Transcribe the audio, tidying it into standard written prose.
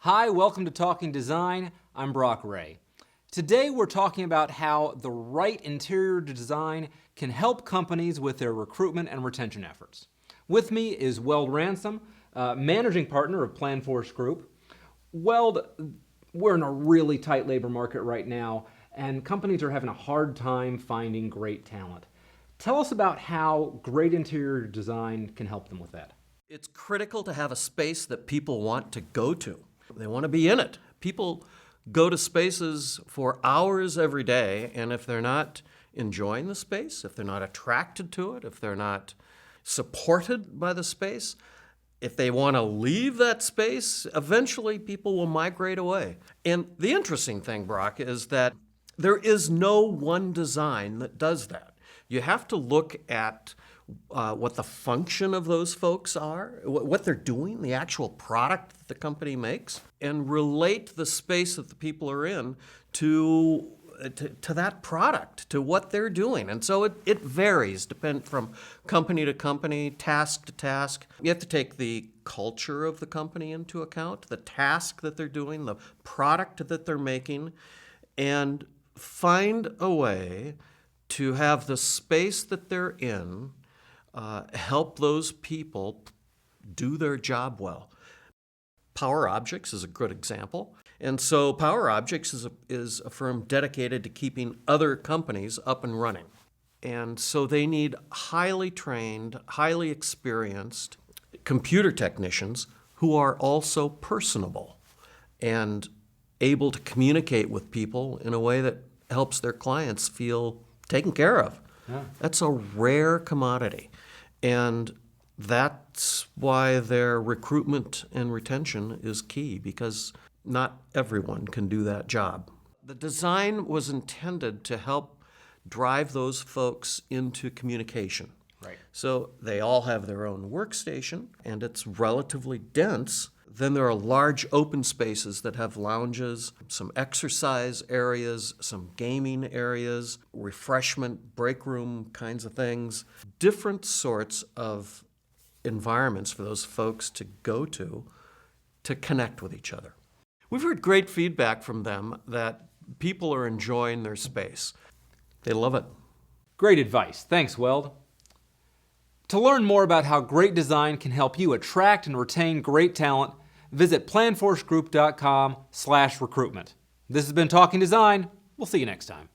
Hi, welcome to Talking Design. I'm Brock Ray. Today we're talking about how the right interior design can help companies with their recruitment and retention efforts. With me is Weld Ransom, Managing Partner of PlanForce Group. Weld, we're in a really tight labor market right now, and companies are having a hard time finding great talent. Tell us about how great interior design can help them with that. It's critical to have a space that people want to go to. They want to be in it. People go to spaces for hours every day, and if they're not enjoying the space, if they're not attracted to it, if they're not supported by the space, if they want to leave that space, eventually people will migrate away. And the interesting thing, Brock, is that there is no one design that does that. You have to look at what the function of those folks are, what they're doing, the actual product that the company makes, and relate the space that the people are in to that product, to what they're doing. And so it varies from company to company, task to task. You have to take the culture of the company into account, the task that they're doing, the product that they're making, and find a way to have the space that they're in help those people do their job well. Power Objects is a good example. And so Power Objects is a firm dedicated to keeping other companies up and running. And so they need highly trained, highly experienced computer technicians who are also personable and able to communicate with people in a way that helps their clients feel taken care of. Yeah. That's a rare commodity. And that's why their recruitment and retention is key, because not everyone can do that job. The design was intended to help drive those folks into communication. Right. So they all have their own workstation, and it's relatively dense. Then there are large open spaces that have lounges, some exercise areas, some gaming areas, refreshment, break room kinds of things, different sorts of environments for those folks to go to connect with each other. We've heard great feedback from them that people are enjoying their space. They love it. Great advice. Thanks, Weld. To learn more about how great design can help you attract and retain great talent, visit planforcegroup.com/recruitment. This has been Talking Design. We'll see you next time.